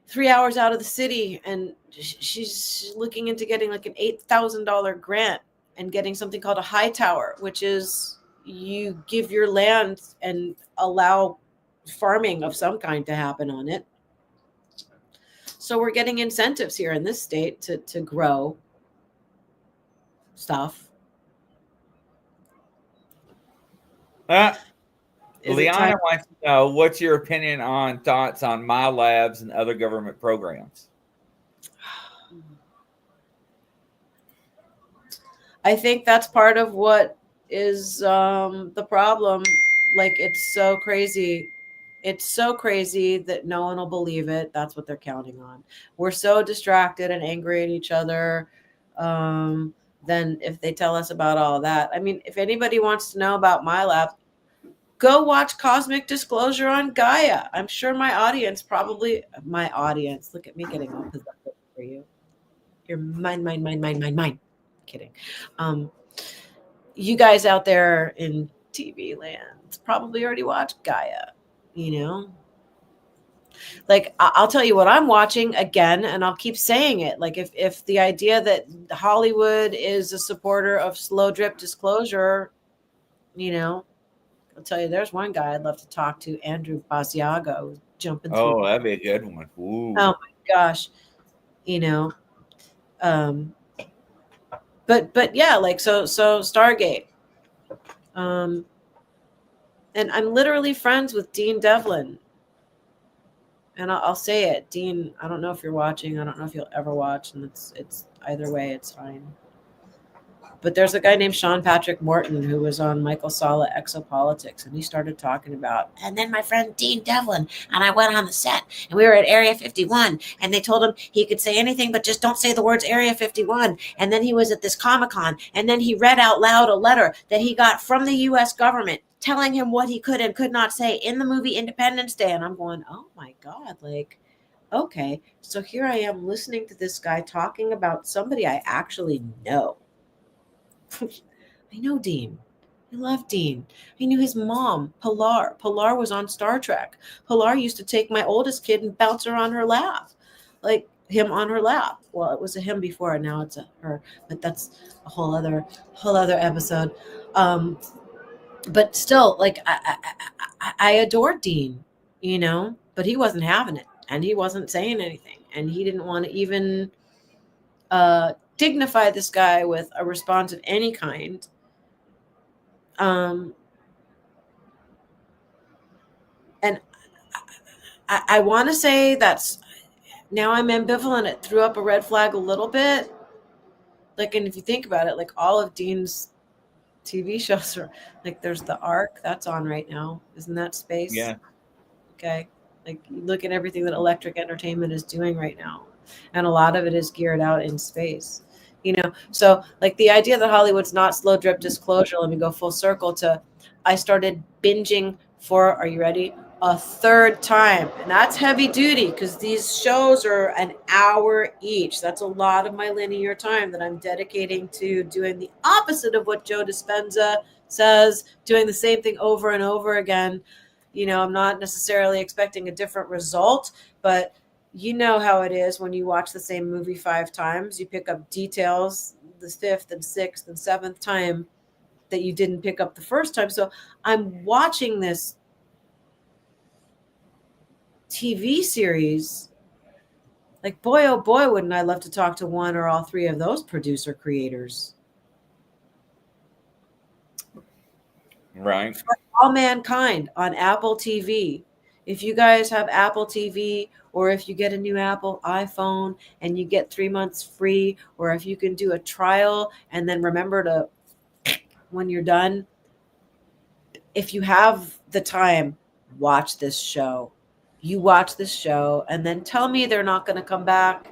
3 hours out of the city, and she's looking into getting like an $8,000 grant and getting something called a high tower, which is you give your land and allow farming of some kind to happen on it. So we're getting incentives here in this state to grow stuff. Liane wants to know, what's your opinion on thoughts on my labs and other government programs? I think that's part of what is the problem. Like, it's so crazy. It's so crazy that no one will believe it. That's what they're counting on. We're so distracted and angry at each other. Then if they tell us about all that, I mean, if anybody wants to know about my lab, go watch Cosmic Disclosure on Gaia. I'm sure my audience, look at me getting all possessive for you. You're mine. Kidding. You guys out there in TV land probably already watched Gaia, you know? Like, I'll tell you what I'm watching again, and I'll keep saying it. Like, if the idea that Hollywood is a supporter of slow drip disclosure, you know, I'll tell you, there's one guy I'd love to talk to, Andrew Basiago, jumping through. Oh, that'd be a good one. Ooh. Oh my gosh, you know. But yeah, like so Stargate. And I'm literally friends with Dean Devlin. And I'll say it, Dean. I don't know if you're watching. I don't know if you'll ever watch, and it's either way, it's fine. But there's a guy named Sean Patrick Morton who was on Michael Sala Exopolitics, and he started talking about, and then my friend Dean Devlin and I went on the set, and we were at Area 51, and they told him he could say anything, but just don't say the words Area 51. And then he was at this Comic-Con, and then he read out loud a letter that he got from the U.S. government telling him what he could and could not say in the movie Independence Day. And I'm going, oh my God, like, okay. So here I am listening to this guy talking about somebody I actually know. I know Dean. I love Dean. I knew his mom, Pilar. Pilar was on Star Trek. Pilar used to take my oldest kid and bounce her on her lap, like him on her lap. Well, it was a him before, and now it's a her. But that's a whole other episode. But still, like I adored Dean, you know, but he wasn't having it, and he wasn't saying anything, and he didn't want to even dignify this guy with a response of any kind. And I want to say that's, now I'm ambivalent. It threw up a red flag a little bit. Like, and if you think about it, like all of Dean's TV shows are like, there's the Ark that's on right now. Isn't that space? Yeah. Okay. Like, you look at everything that Electric Entertainment is doing right now, and a lot of it is geared out in space, you know? So like the idea that Hollywood's not slow drip disclosure, let me go full circle to, I started binging for, are you ready? A third time. And that's heavy duty because these shows are an hour each. That's a lot of my linear time that I'm dedicating to doing the opposite of what Joe Dispenza says, doing the same thing over and over again. You know, I'm not necessarily expecting a different result, but you know how it is when you watch the same movie 5 times. You pick up details the 5th and 6th and 7th time that you didn't pick up the first time. So I'm watching this TV series. Like, boy, oh boy, wouldn't I love to talk to one or all 3 of those producer creators. Right. For All Mankind on Apple TV. If you guys have Apple TV, or if you get a new Apple iPhone and you get 3 months free, or if you can do a trial and then remember to, when you're done, if you have the time, watch this show. You watch this show and then tell me they're not going to come back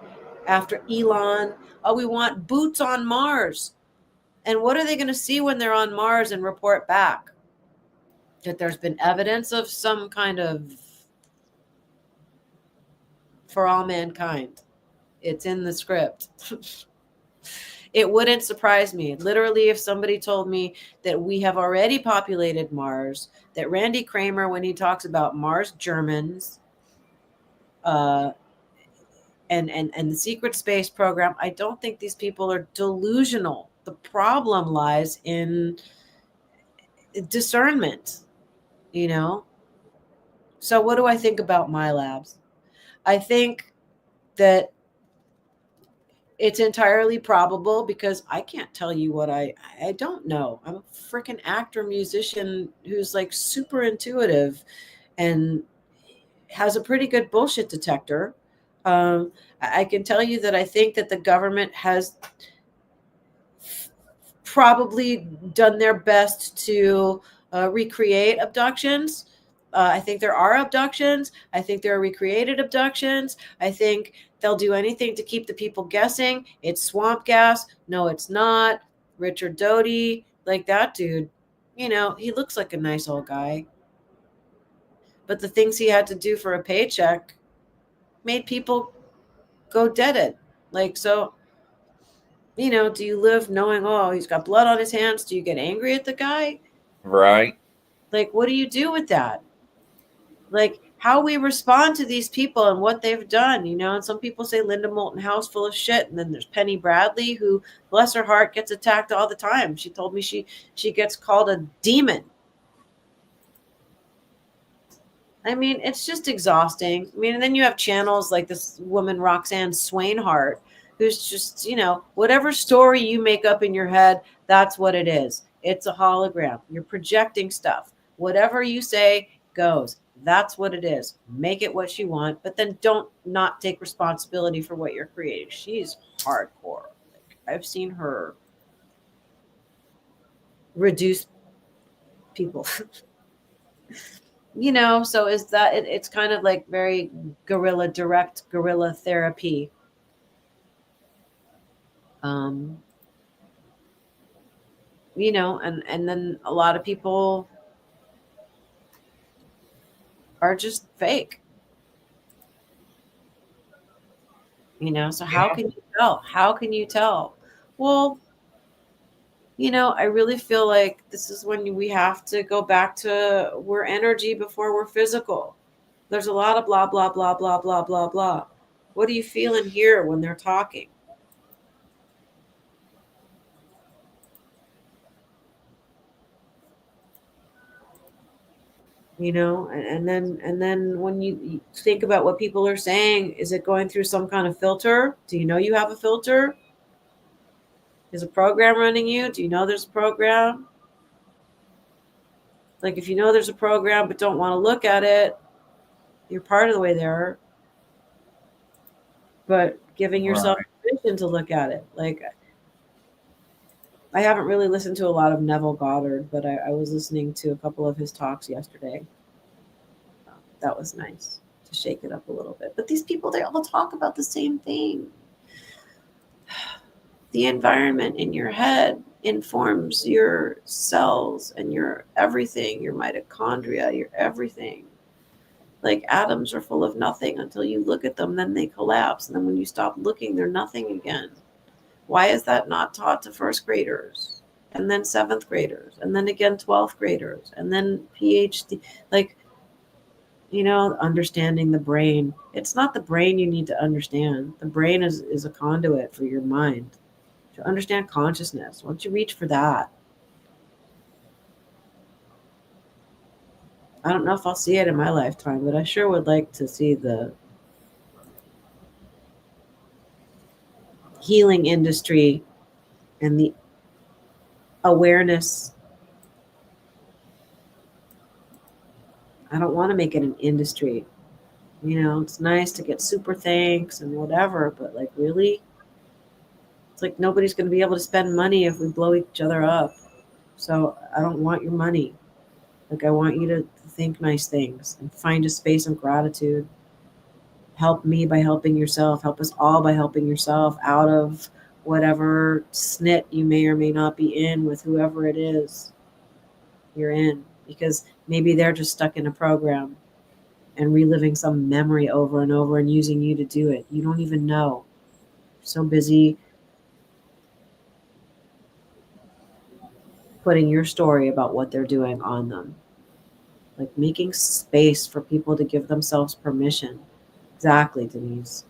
after Elon. Oh, we want boots on Mars. And what are they going to see when they're on Mars and report back? That there's been evidence of some kind of For All Mankind. It's in the script. It wouldn't surprise me. Literally, if somebody told me that we have already populated Mars, that Randy Kramer, when he talks about Mars Germans and the secret space program, I don't think these people are delusional. The problem lies in discernment, you know? So what do I think about my labs? I think that it's entirely probable, because I can't tell you what I don't know. I'm a freaking actor, musician who's like super intuitive and has a pretty good bullshit detector. I can tell you that I think that the government has probably done their best to recreate abductions. I think there are abductions. I think there are recreated abductions. I think they'll do anything to keep the people guessing. It's swamp gas. No, it's not. Richard Doty, like that dude, you know, he looks like a nice old guy. But the things he had to do for a paycheck made people go deaded. Like, so, you know, do you live knowing, oh, he's got blood on his hands? Do you get angry at the guy? Right. Like, what do you do with that? Like, how we respond to these people and what they've done, you know? And some people say Linda Moulton House full of shit. And then there's Penny Bradley, who, bless her heart, gets attacked all the time. She told me she gets called a demon. I mean, it's just exhausting. I mean, and then you have channels like this woman, Roxanne Swainhart, who's just, you know, whatever story you make up in your head, that's what it is. It's a hologram. You're projecting stuff. Whatever you say goes. That's what it is. Make it what you want, but then don't not take responsibility for what you're creating. She's hardcore. Like, I've seen her reduce people. So is that it's kind of like very direct guerrilla therapy. And then a lot of people are just fake. So how can you tell? How can you tell? Well, I really feel like this is when we have to go back to we're energy before we're physical. There's a lot of blah, blah, blah, blah, blah, blah, blah. What do you feel and hear when they're talking? And then when you think about what people are saying, is it going through some kind of filter? Do you know you have a filter? Is a program running you? Do you know there's a program? Like if you know there's a program but don't want to look at it, you're part of the way there. But giving yourself permission to look at it. Like I haven't really listened to a lot of Neville Goddard, but I was listening to a couple of his talks yesterday. That was nice to shake it up a little bit. But these people, they all talk about the same thing. The environment in your head informs your cells and your everything, your mitochondria, your everything. Like atoms are full of nothing until you look at them, then they collapse. And then when you stop looking, they're nothing again. Why is that not taught to first graders? And then seventh graders? And then again 12th graders? And then PhD? Like, understanding the brain. It's not the brain you need to understand. The brain is a conduit for your mind. To understand consciousness, why don't you reach for that? I don't know if I'll see it in my lifetime, but I sure would like to see the healing industry and the awareness. I don't want to make it an industry. It's nice to get super thanks and whatever, but like really, it's like nobody's going to be able to spend money if we blow each other up. So I don't want your money. Like I want you to think nice things and find a space of gratitude. Help me by helping yourself. Help us all by helping yourself out of whatever snit you may or may not be in with whoever it is you're in. Because maybe they're just stuck in a program and reliving some memory over and over and using you to do it. You don't even know. You're so busy putting your story about what they're doing on them. Like making space for people to give themselves permission. Exactly, Denise.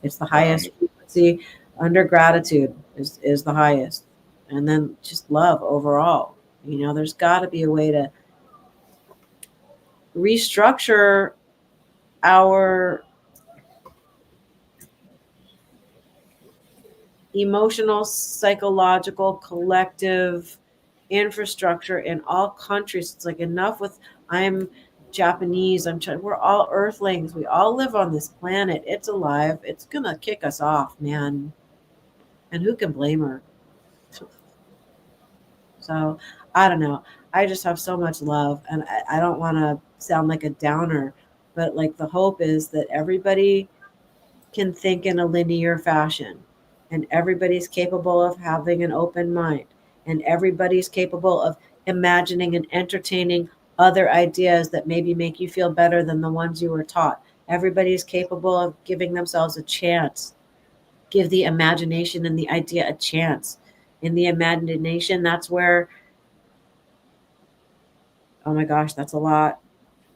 It's the highest frequency. Under gratitude is the highest. And then just love overall. There's got to be a way to restructure our emotional, psychological, collective infrastructure in all countries. It's like enough with I'm Japanese, we're all earthlings. We all live on this planet. It's alive. It's going to kick us off, man. And who can blame her? So I don't know. I just have so much love, and I don't want to sound like a downer, but like the hope is that everybody can think in a linear fashion, and everybody's capable of having an open mind, and everybody's capable of imagining and entertaining other ideas that maybe make you feel better than the ones you were taught. Everybody's capable of giving themselves a chance. Give the imagination and the idea a chance. In the imagination, that's where, oh my gosh, that's a lot.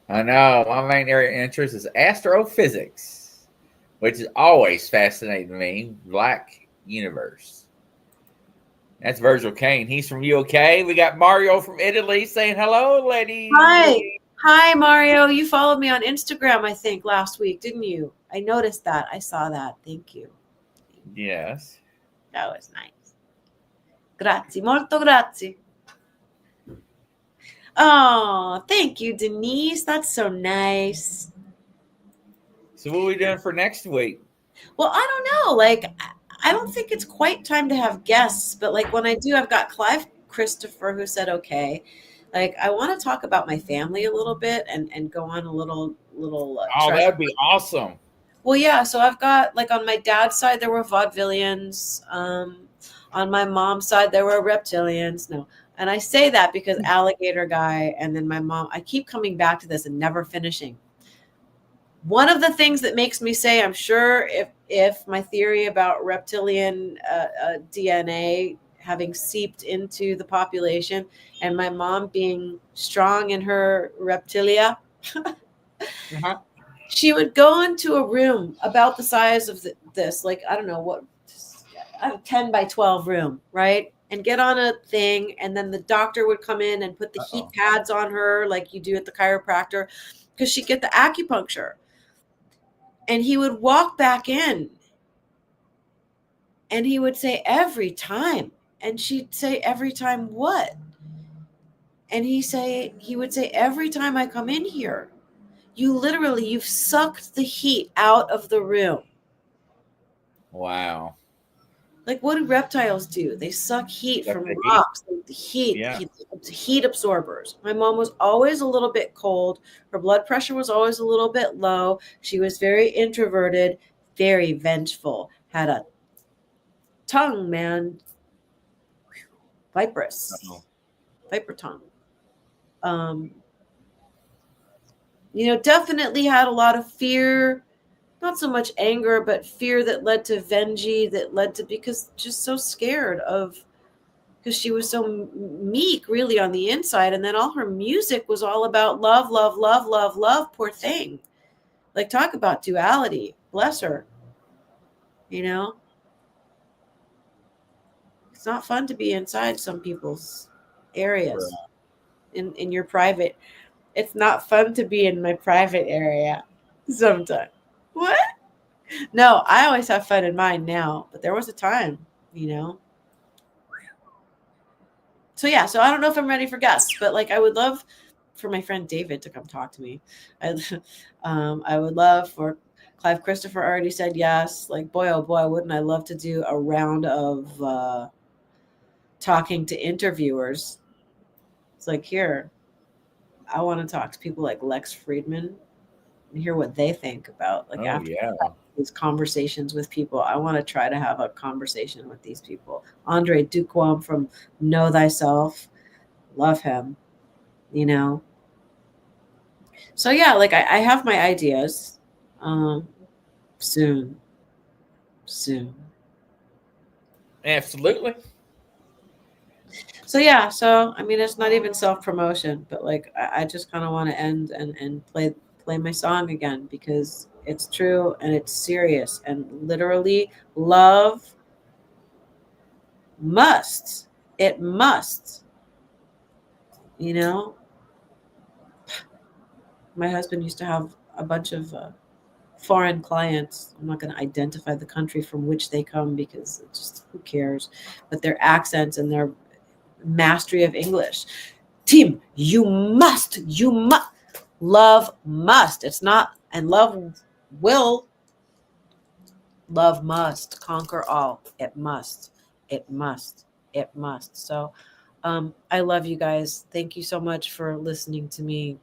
I know. My main area of interest is astrophysics, which has always fascinated me. Black universe. That's Virgil Kane. He's from UK. We got Mario from Italy saying hello, ladies. Hi, Mario. You followed me on Instagram, I think, last week, didn't you? I noticed that. I saw that. Thank you. Yes. That was nice. Grazie, molto grazie. Oh, thank you, Denise. That's so nice. So what are we doing for next week? Well, I don't know. Like, I don't think it's quite time to have guests, but like when I do, I've got Christopher, who said, okay, like, I want to talk about my family a little bit and go on a little Oh, treasure. that'd be awesome. Well, yeah. So I've got, like, on my dad's side, there were vaudevillians. On my mom's side, there were reptilians. No. And I say that because alligator guy, and then my mom, I keep coming back to this and never finishing. One of the things that makes me say, I'm sure if my theory about reptilian DNA having seeped into the population, and my mom being strong in her reptilia, Uh-huh. she would go into a room about the size of this, like, I don't know what, a 10 by 12 room, right? And get on a thing. And then the doctor would come in and put the heat pads on her, like you do at the chiropractor, because she'd get the acupuncture. And he would walk back in and he would say, every time. And she'd say, every time what? And he would say, every time I come in here, you've sucked the heat out of the room. Wow. Like, what do reptiles do? They suck heat Suck from the heat. rocks. The heat absorbers. My mom was always a little bit cold. Her blood pressure was always a little bit low. She was very introverted, very vengeful, had a tongue, man. Viperous. Uh-oh. Viper tongue. Definitely had a lot of fear, not so much anger, but fear that led to vengeance, because just so scared of, because she was so meek really on the inside. And then all her music was all about love, love, love, love, love. Poor thing. Like, talk about duality. Bless her. It's not fun to be inside some people's areas. In your private. It's not fun to be in my private area sometimes. What? No, I always have fun in mine now, but there was a time, So yeah, so I don't know if I'm ready for guests, but like, I would love for my friend David to come talk to me. I would love for Clive Christopher already said yes. Like, boy, oh boy, wouldn't I love to do a round of talking to interviewers. It's like, here, I want to talk to people like Lex Friedman and hear what they think about, like, after these conversations with people. I want to try to have a conversation with these people. Andre Duquam from Know Thyself, love him, So yeah, like, I have my ideas. Soon. Absolutely. So yeah, so I mean, it's not even self-promotion, but like, I just kind of want to end and play my song again, because it's true and it's serious, and literally love must, it must, my husband used to have a bunch of foreign clients. I'm not going to identify the country from which they come, because it just, who cares, but their accents and their mastery of English. Team, you must, love must. It's not, and love must conquer all. It must. So I love you guys. Thank you so much for listening to me.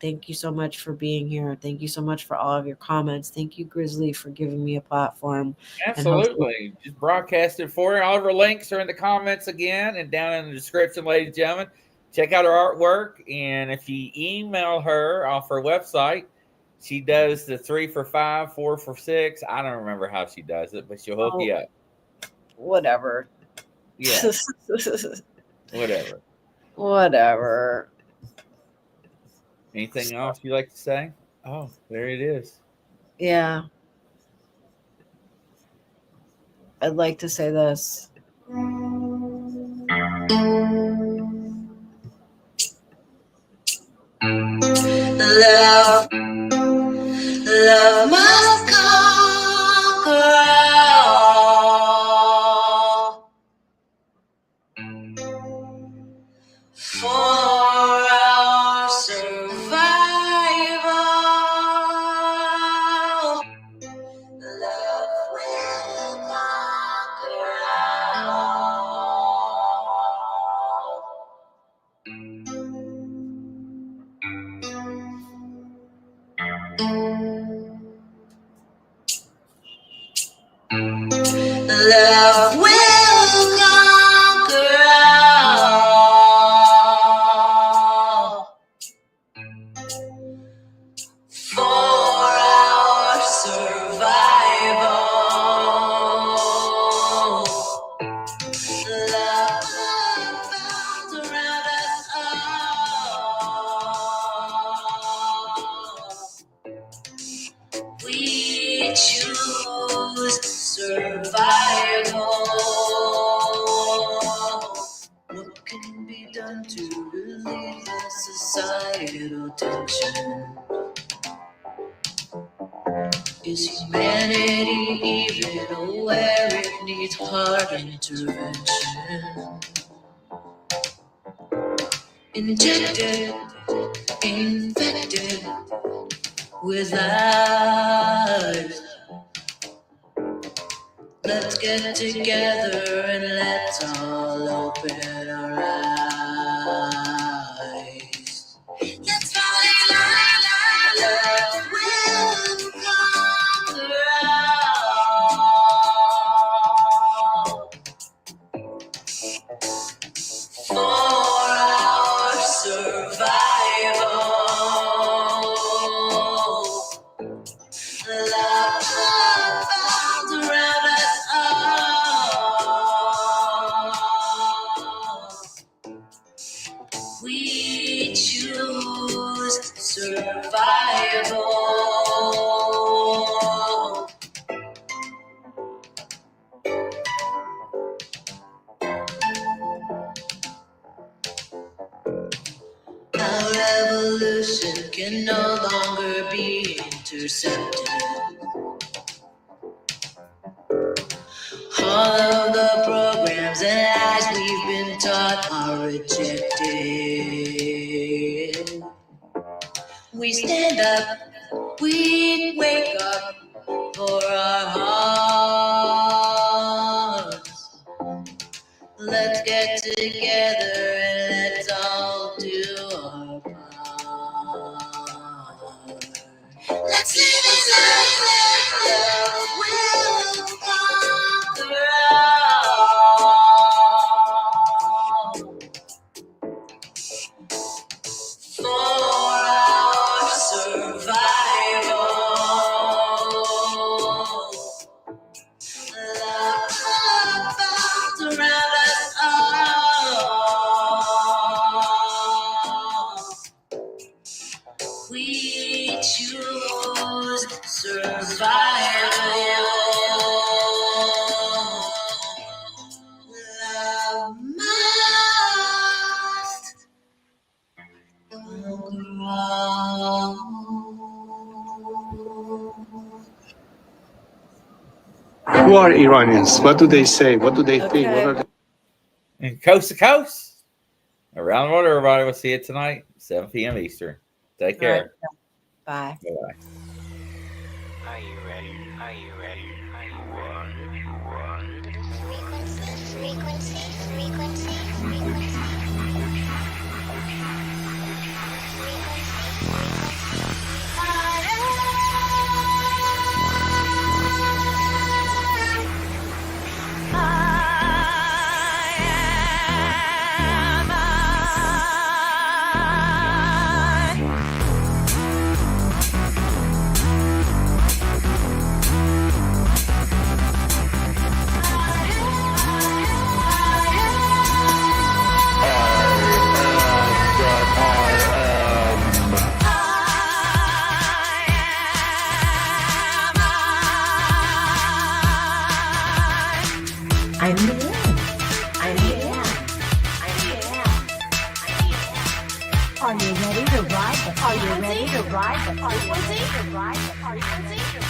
Thank you so much for being here. Thank you so much for all of your comments. Thank you, Grizzly, for giving me a platform. Absolutely. Just broadcasted for you. All of our links are in the comments again and down in the description, ladies and gentlemen. Check out her artwork. And if you email her off her website, she does the 3 for 5, 4 for 6. I don't remember how she does it, but she'll hook you up. Whatever. Yeah. Whatever. Anything else you like to say? Oh, there it is. Yeah. I'd like to say this. Love must conquer all. For our survival, love will conquer all. We choose survival. What can be done to relieve the societal tension? Is humanity even aware it needs hard intervention? Injected, infected with lies. Let's get together and let's all open our eyes. Let's fall in line, love will conquer all. For our survival. Love found around us all. We choose survival. Our revolution can no longer be intercepted. All of the programs and lies we've been taught are rejected. We stand up, we wake up for our hearts. Let's get together and let's all do our part. Let's live in life where love will conquer all. For our survival. Love bounds around us all. We choose survival. Love must conquer all. Who are Iranians? What do they say? What do they think? What are they? And coast to coast, around the world, everybody. We'll see you tonight, 7 p.m. Eastern. Take care. Bye. Bye-bye. Are you ready? Are you ready? Are you ready? Frequency, frequency, frequency, I'm Liane. I'm Liane. I'm Liane. Are you ready to ride the frequency? Are you ready to ride the frequency? To ride the frequency?